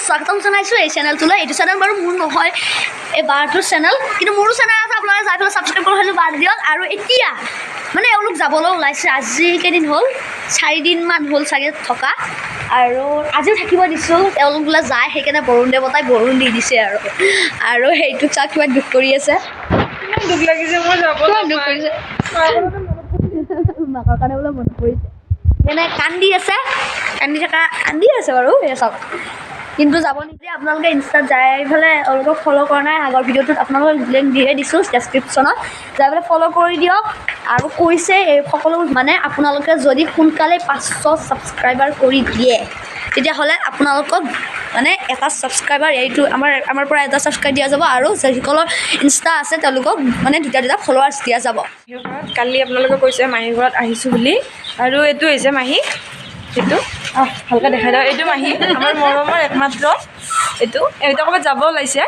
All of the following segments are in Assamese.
স্বাগতম জনাইছোঁ এই চেনেলটোলৈ। এইটো চেনেল বাৰু মোৰ নহয়, এই বাৰটোৰ চেনেল, কিন্তু মোৰো চেনেল আছে। আপোনালোকে যাই পেলাই ছাবস্ক্ৰাইব কৰি হ'লেও বাদ দিয়ক। আৰু এতিয়া মানে এওঁলোক যাবলৈ ওলাইছে। আজি কেইদিন হ'ল, 4 দিনমান হ'ল চাগে থকা, আৰু আজিও থাকিব দিছোঁ। তেওঁলোক বোলে যায়, সেইকাৰণে বৰুণ দেৱতাই বৰুণ দি দিছে। আৰু সেইটোত চাওক কিবা দুখ কৰি আছে। দুখ লাগিছে মোৰ যাব দুখ কৰিছে মাকৰ কাৰণে বোলে মনত পৰিছে, সেইকাৰণে কান্দি আছে বাৰু। এই চাওক, কিন্তু যাব নিদিয়ে। আপোনালোকে ইনষ্টাত যাই পেলাই অলপ ফ'ল' কৰা নাই, আগৰ ভিডিঅ'টোত আপোনালোকক লিংক দিয়ে দিছোঁ ডেছক্ৰিপশ্যনত, যাই পেলাই ফ'ল' কৰি দিয়ক। আৰু কৈছে এই সকলো মানে আপোনালোকে যদি সোনকালে 500 ছাবস্ক্ৰাইবাৰ কৰি দিয়ে, তেতিয়াহ'লে আপোনালোকক মানে এটা ছাবস্ক্ৰাইবাৰ এইটো আমাৰ পৰা এটা ছাবস্ক্ৰাইব দিয়া যাব, আৰু যিসকলৰ ইনষ্টা আছে তেওঁলোকক মানে দুটা ফলোৱাৰ্ছ দিয়া যাব। কালি আপোনালোকে কৈছে মাহীৰ ঘৰত আহিছোঁ বুলি, আৰু এইটো হৈছে মাহী, এইটো ভালকৈ দেখাই দিয়ক। এইটো মাহী, আমাৰ মৰমৰ একমাত্ৰ। এইটো ক'ৰবাত যাব ওলাইছে।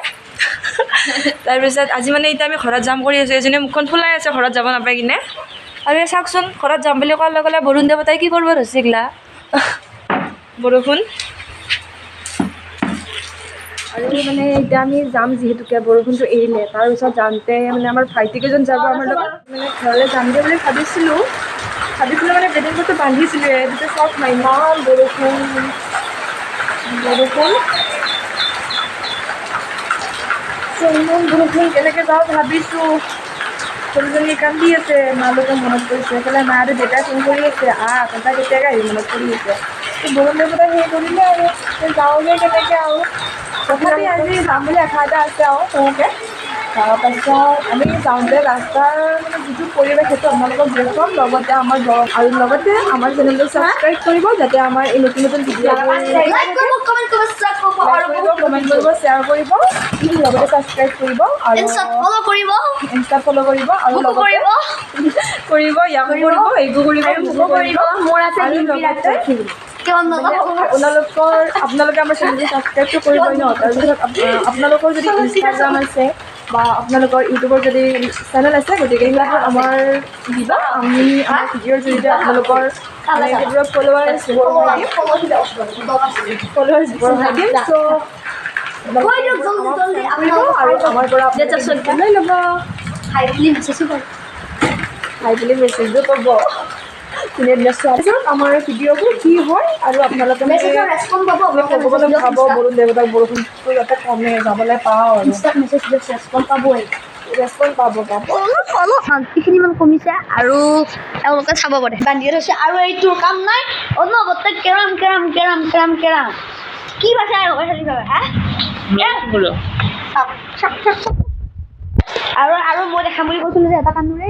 তাৰপিছত আজি মানে এতিয়া আমি ঘৰত যাম কৰি আছোঁ। এজনীয়ে মুখখন ফুলাই আছে ঘৰত যাব নাপাই কিনে। আৰু এই চাওকচোন, ঘৰত যাম বুলি কোৱাৰ লগে লগে বৰুণ দেৱতাই কি কৰিব ধৰিছে এইগিলা বৰষুণ। আৰু মানে এতিয়া আমি যাম, যিহেতুকে বৰষুণটো এৰিলে। তাৰপিছত যাওঁতে মানে আমাৰ ভাইটিকেইজন যাব আমাৰ লগত, মানে ঘৰলৈ যামগৈ বুলি ভাবিছিলোঁ মানে বেডিংটো বান্ধিছিলোঁৱে। তেতিয়া চাওক না, ইমান বৰষুণ কেনেকৈ যাওঁ ভাবিছোঁ। ছোৱালীজনী কান্দি আছে, মালৈকে মনত পৰিছে। এইফালে মা আৰু দেউতাই ফোন কৰি আছে, তহঁতে কেতিয়াকৈ আহিবি, মনত কৰি আছে। বৰুণ দেৱতাই সেই কৰিলে, আৰু যাওঁগৈ কেনেকৈ। আৰু তথাপি আজি যাম বুলি আশা এটা আছে আৰু সৰুকৈ। তাৰপাছত আমি যাওঁতে ৰাস্তাৰ মানে যিটো পৰিৱেশ, সেইটো আপোনালোকক দেখুৱাম। লগতে আমাৰ চেনেলটো ছাবস্ক্ৰাইব কৰিব, যাতে আমাৰ এই নতুন ভিডিঅ'বোৰ লাইক কৰিব, কমেণ্ট কৰিব, শ্বেয়াৰ কৰিব, লগতে ছাবস্ক্ৰাইব কৰিব, আৰু ইনষ্টাত ফ'ল' কৰিব, ইনষ্টাত ফ'ল' কৰিব, আৰু মোকো কৰিব, ইয়াকো কৰিব, এইকো কৰিব, মোকো কৰিব। মোৰ আছে আৰু লগতে আপোনালোকে আমাৰ চেনেলটো ছাবস্ক্ৰাইবটো কৰিবই ন। তাৰপিছত আপোনালোকৰ যদি ইনষ্টাগ্ৰাম আছে বা আপোনালোকৰ ইউটিউবৰ যদি চেনেল আছে, গতিকে সেইবিলাকত আমাৰ দিবা। আমি আমাৰ ভিডিঅ'ৰ জৰিয়তে আপোনালোকৰ সেইবোৰক ফলোৱাৰ্ছ বঢ়াই দিম। আৰু আমাৰ পৰা লৈ ল'ব, হাই বুলি মেছেজো ক'ব। আমাৰ ভিডিঅ'বোৰ কি হয়, আৰু আপোনালোকে ৰেছপন্দ পাব, ভাব বৰুণ দেৱতাক বৰষুণটো যাতে কমে, যাবলৈ পাওঁ, আৰু ৰেছপন্দ পাব অলপ শান্তিখিনিমান কমিছে। আৰু এওঁলোকে চাব পাৰে বান্ধিয়ে থৈছে, আৰু এইটো কাম নাই অনবৰতে কেৰাম কি পাইছে আৰু আৰু মই দেখাম বুলি কৈছিলোঁ যে এটা কান্দুৰে,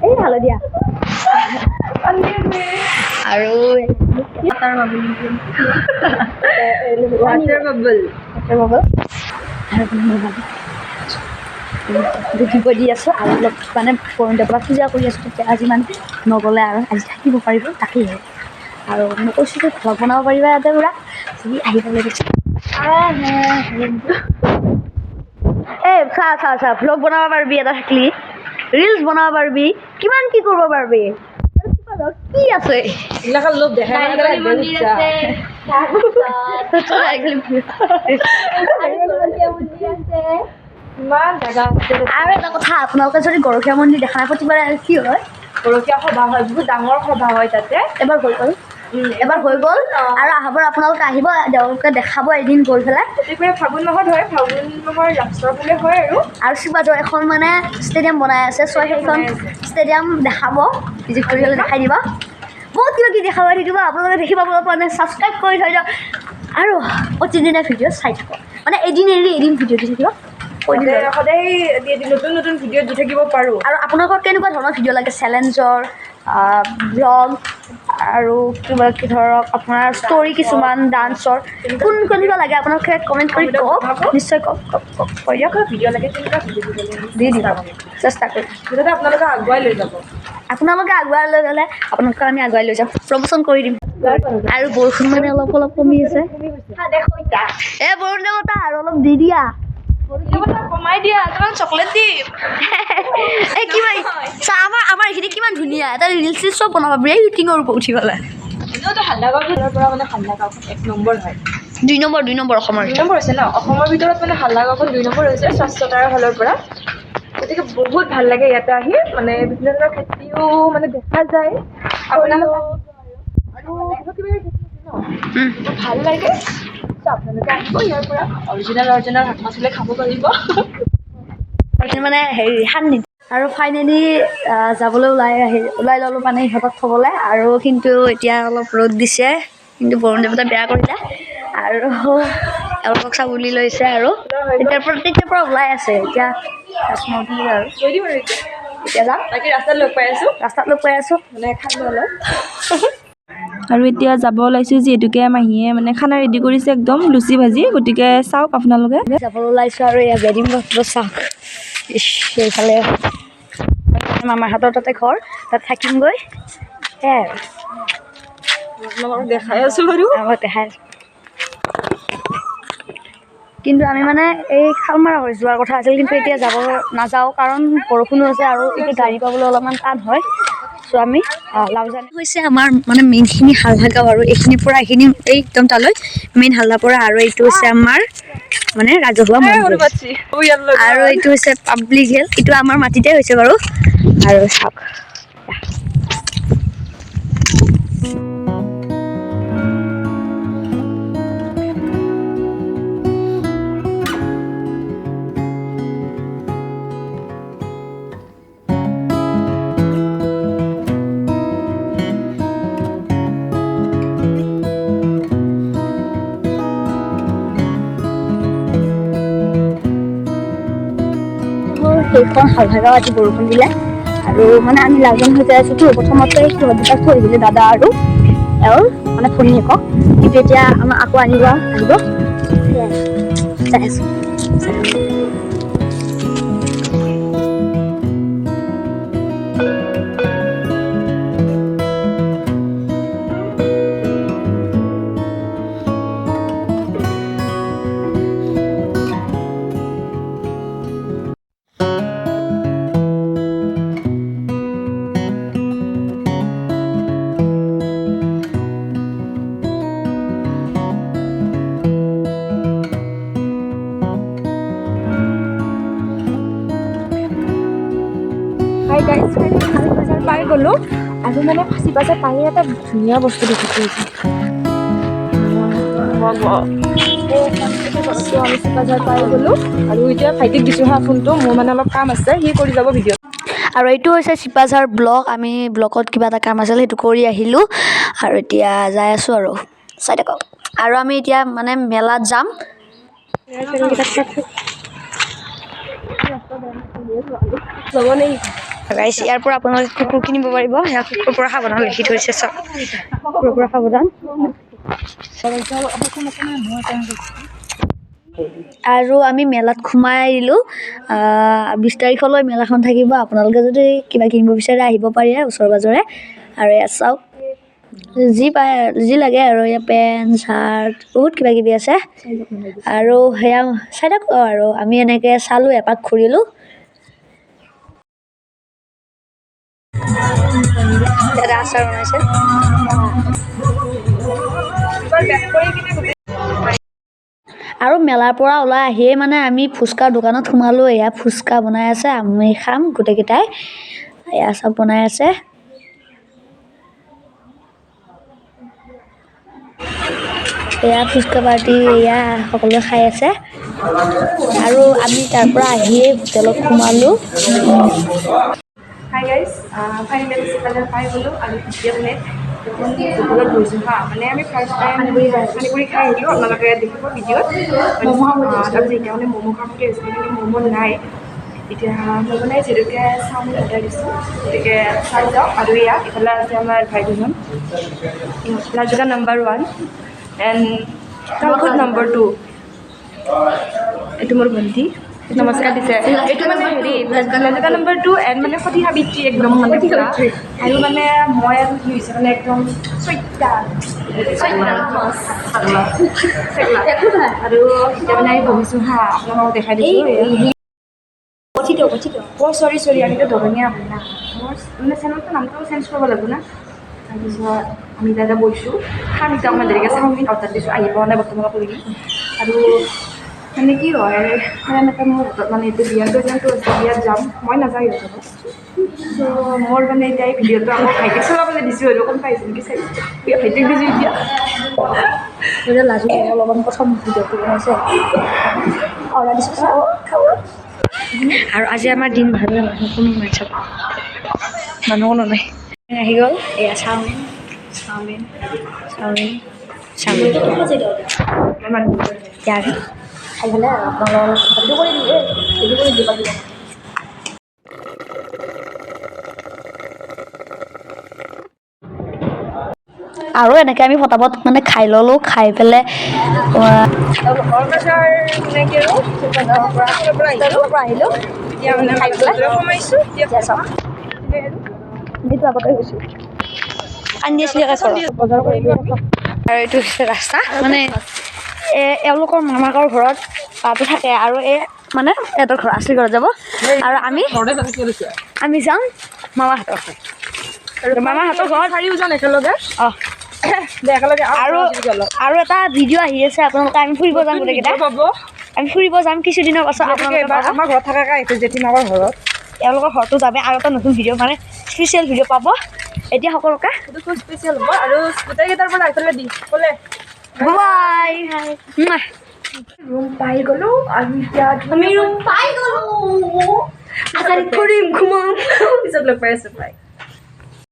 এই হালধীয়া আৰু ৱাটাৰ বাবল দিব দি আছোঁ। আৰু অলপ মানে বৰুণ দেৱতাক পূজা কৰি আছোঁ, তেতিয়া আজি মানে নগ'লে আৰু আজি থাকিব পাৰিব, তাকেই। আৰু মই কৈছোঁ যে ভ্লগ বনাব পাৰিবা ইয়াতে পুৰা, যি আহি পালে গৈছে। এই চা ভ্লগ বনাব পাৰিবি, এটা থাকলি ৰিলচ বনাব পাৰিবি, কিমান কি কৰিব পাৰিবি। কি আছে লোভ দেখাই ইমান জেগা আছে। আৰু এটা কথা, আপোনালোকে যদি গৰখীয়া মন্দিৰ দেখা নাই, প্ৰতিবাৰে কি হয়, গৰখীয়া সভা হয়, বহুত ডাঙৰ সভা হয় তাতে। এবাৰ হৈ গ'ল আৰু আহাবাৰ আপোনালোকে আহিব, তেওঁলোকে দেখাব এদিন গৈ পেলাই। প্ৰতিবাৰে ফাগুন মাহত হয়, ফাগুন মাহৰ লাষ্টৰ ফালে হয়। আৰু শিৱাজৰ এখন মানে ষ্টেডিয়াম বনাই আছে, সেইখন ষ্টেডিয়াম দেখাব, ভিজিট কৰি হ'লে দেখাই দিব। বহুত কিবা দেখাব থাকিব, আপোনালোকে দেখি পাব পৰা নাই, ছাবস্ক্ৰাইব কৰি থৈ দিয়ক। আৰু প্ৰতিদিনে ভিডিঅ' চাই থাকক, মানে এদিন এৰি এদিন ভিডিঅ' দি থাকিব, সদায় নতুন ভিডিঅ' দি থাকিব পাৰোঁ। আৰু আপোনালোকক কেনেকুৱা ধৰণৰ ভিডিঅ' লাগে, চেলেঞ্জৰ, ব্লগ, আৰু কিবা ধৰক আপোনাৰ ষ্টৰি, কিছুমান ডান্সৰ, কোনবা লাগে আপোনালোকে কমেণ্ট কৰি কওক, নিশ্চয় কৈ দিয়ক। ভিডিঅ' লাগে তেনেকুৱা দি দিব, চেষ্টা কৰিম, যাতে আপোনালোকে আগুৱাই লৈ যাব। আপোনালোকে আগুৱাই লৈ গ'লে আপোনালোকক আমি আগুৱাই লৈ যাম, প্ৰমোচন কৰি দিম। আৰু বৰষুণ মানে অলপ কমি আছে। বৰুণ দেৱতা আৰু অলপ দি দিয়া, কমাই দিয়া, তোমাক চকলেট দিম। আমাৰ এইখিনি কিমান ধুনীয়া, এটা ৰিলচ চব বনাব পাৰি, শ্বুটিঙৰ ওপৰত উঠি পেলাই। এনেওতো হাল্লা গাঁৱৰ পৰা মানে হাল্লা গাঁওখন 1 নম্বৰ হয়। 2 নম্বৰ অসমৰ 2 নম্বৰ হৈছে ন অসমৰ ভিতৰত মানে হাল্লাগাঁওখন 2 নম্বৰ হৈছে স্বচ্ছতাৰ ফালৰ পৰা গতিকে বহুত ভাল লাগে ইয়াতে আহি মানে বিভিন্ন ধৰণৰ খেতিও মানে দেখা যায় আপোনালোকে আৰু কিবা কিবি খেতি আছে ন ভাল লাগে আপোনালোকে আহিব ইয়াৰ পৰা অৰিজিনেল শাক পাচলি খাব পাৰিব মানে হেৰি সান্নি আৰু ফাইনেলি যাবলৈ ওলাই ল'লোঁ মানে ইহঁতক থ'বলৈ আৰু কিন্তু এতিয়া অলপ ৰ'দ দিছে কিন্তু বৰুণ দেৱতা বেয়া কৰিলে আৰু এওঁলোকক চাবলৈ লৈছে আৰু তেতিয়াৰ পৰা ওলাই আছে এতিয়া আৰু গৈ দিম আৰু এতিয়া যাম বাকী ৰাস্তাত লগ পাই আছোঁ মানে খাই অলপ আৰু এতিয়া যাব ওলাইছোঁ যিহেতুকে মাহীয়ে মানে খানা ৰেডি কৰিছে একদম লুচি ভাজি গতিকে চাওক আপোনালোকে যাবলৈ ওলাইছোঁ আৰু এয়া বেডিং বক্সটো চাওক সেইফালে মামাহঁতৰ তাতে ঘৰ তাত থাকিমগৈ সেয়াই আৰু আপোনালোকক দেখাই আছোঁ বাৰু আমাক দেখাই আছোঁ কিন্তু আমি মানে এই শালমাৰা হৈ যোৱাৰ কথা আছিল কিন্তু এতিয়া নাযাওঁ কাৰণ বৰষুণো আছে আৰু এতিয়া গাড়ী পাবলৈ অলপমান টান হয় চ' আমি লাউজানি হৈছে আমাৰ মানে মেইনখিনি হাল্লাগাঁও আৰু এইখিনিৰ পৰা এইখিনি এই একদম তালৈ মেইন হাল্লাপৰা আৰু এইটো হৈছে আমাৰ মানে ৰাজহুৱা মন্দিৰ আৰু এইটো হৈছে পাব্লিক হেল্থ এইটো আমাৰ মাটিতে হৈছে বাৰু আৰু চাওক সেইখন হাল্লাগাঁও আজি বৰষুণ দিলে আৰু মানে আমি লাউজান হৈ যাই আছোঁতো প্ৰথমতে সিহঁত দুটাক থৈ দিলে দাদা আৰু এওঁৰ মানে ভনীয়েকক কিন্তু এতিয়া আমাক আকৌ আহিব চাই আছোঁ হাই গাইজ ফাঁচি বাজাৰ পাই গ'লোঁ আৰু মানে ফাঁচি বাজাৰ পাই এটা ধুনীয়া বস্তু দেখিছোঁ ফাঁচি বাজাৰ পাই গ'লোঁ আৰু এতিয়া ভাইটিক দিছোঁ হা ফোনটো মোৰ মানে অলপ কাম আছে সি কৰি যাব ভিডিঅ' আৰু এইটো হৈছে চিপাঝাৰ ব্লক আমি ব্লকত কিবা এটা কাম আছিল সেইটো কৰি আহিলোঁ আৰু এতিয়া যাই আছোঁ আৰু চাই থাকক আৰু আমি এতিয়া মানে মেলাত যাম গাইছ ইয়াৰ পৰা আপোনালোকে কুকুৰ কিনিব পাৰিব সেয়া কুকুৰৰ পৰা সাৱধান লিখি থৈছে চব কুকুৰৰ পৰা সাৱধান আৰু আমি মেলাত সোমাই দিলোঁ 20 তাৰিখলৈ মেলাখন থাকিব আপোনালোকে যদি কিবা কিনিব বিচাৰে আহিব পাৰে ওচৰে পাঁজৰে আৰু ইয়াত চাওক যি লাগে আৰু ইয়াত পেণ্ট চাৰ্ট বহুত কিবা কিবি আছে আৰু সেয়া চাই থাকক আৰু আমি এনেকৈ চালোঁ এপাক ঘূৰিলোঁ দাদা আচাৰ বনাইছে আৰু মেলাৰ পৰা ওলাই আহিয়ে মানে আমি ফুচকাৰ দোকানত সোমালোঁ এয়া ফুচকা বনাই আছে আমি খাম গোটেইকেইটাই এয়া চব বনাই আছে এয়া ফুচকা পাৰ্টি এয়া সকলোৱে খাই আছে আৰু আমি তাৰ পৰা আহিয়ে হোটেলত সোমালোঁ হাই গাইজ ফাইনেলি চিপাঝাৰ পাই গ'লোঁ আৰু এতিয়া মানে হোটেলত গৈছোঁ হা মানে আমি ফাৰ্ষ্ট টাইম পানীপুৰি খাই আহিলোঁ আপোনালোকে দেখিব ভিডিঅ'ত তাৰপিছত এতিয়া মানে ম'ম' খাম বুলি হৈছিলে কিন্তু ম'ম' নাই এতিয়া ম'ম' নাই যিহেতুকে চাওমিন অৰ্ডাৰ দিছোঁ গতিকে চাই যাওঁ আৰু ইয়াত ইফালে আছে আমাৰ ভাই দুজন লাজুকা নম্বৰ 1 এণ্ড কালকুট নম্বৰ 2 এইটো মোৰ ভণ্টি নমস্কাৰ দিছে এইটো মানে হেৰি লাজুকা নম্বৰ 2 এণ্ড মানে সতি সাবিত্ৰী একদম মানে আৰু মানে মই আৰু কি হৈছে মানে একদম চৈতা আৰু এতিয়া মানে আমি বহিছোঁ হা আপোনালোকক দেখাই দিছোঁ চৰি আমিতো দৰঙীয়া হয় না মোৰ মানে চেনেলটোৰ নামটো চেঞ্জ কৰিব লাগিব না তাৰপিছত আমি দাদা বৈছোঁ খাম এতিয়া অকণমান দেৰিকৈ চাওমিন অৰ্ডাৰ দিছোঁ আহি পোৱা নাই বৰ্তমানলৈকে আৰু মানে কি হয় মানে এনেকৈ মোৰ হাতত মানে এতিয়া বিয়াৰ প্ৰেজেণ্টটো আছে বিয়াত যাম মই নাযাওঁ ইহঁতৰ চ' মোৰ মানে এতিয়া এই ভিডিঅ'টো আকৌ ভাইটিক চলাবলৈ দিছোঁ আৰু কোন পাইছে নেকি চাইছোঁ ভাইটিক দিছোঁ এতিয়া এতিয়া লাজু অলপমান প্ৰথম ভিডিঅ'টো বনাইছে অৰ্ডাৰ দিছোঁ চাব খাব আৰু আজি আমাৰ দিন ভাল কোনো নাই চাব মানুহ কোনো নাই আহি গ'ল এয়া চাওমিন চাওমিন চাওমিন চাওমিন ইয়াৰ খাই পেলাই আৰু আপোনালোকৰ ভিডিঅ' কৰি দিয়ে ভিডিঅ' কৰি দিব লাগিব আৰু এনেকৈ আমি ফটাফট মানে খাই ল'লোঁ খাই পেলাই বৰপেটাৰ মানে কি আৰু পৰা আহিলোঁ এতিয়া মানে খাই পেলাই সোমাইছোঁ এতিয়া চাওঁ সেইটো আগতে গৈছোঁ কান্দি আছিলে বজাৰ কৰি আৰু এইটো হৈছে ৰাস্তা মানে এওঁলোকৰ মামাকৰ ঘৰত তাতো থাকে আৰু মানে সিহঁতৰ ঘৰ আছলি ঘৰত যাব আৰু আমি যাম মামাহঁতৰ মামাহঁতৰ ঘৰত চাৰিওজন একেলগে অঁ দে একেলগে আৰু এটা ভিডিঅ' আহি আছে আপোনালোকে আমি ফুৰিব যাম গোটেইকেইটা পাব আমি ফুৰিব যাম কিছুদিনৰ পাছত আপোনালোকে এবাৰ আমাৰ ঘৰত থকাকৈ আহিছে জেঠীমাকৰ ঘৰত এওঁলোকৰ ঘৰতো যাবে আৰু এটা নতুন ভিডিঅ' মানে স্পেচিয়েল ভিডিঅ' পাব এতিয়া সকলোকে সেইটো খুব স্পেচিয়েল হ'ব আৰু গোটেইকেইটাৰ পৰা এইফালে দি ক'লে বাই ৰুম পাই গ'লোঁ আৰু এতিয়া আমি ৰুম পাই গ'লো আজাৰি ফুৰিম ঘুমাম পিছত লগ পাই আছোঁ বাই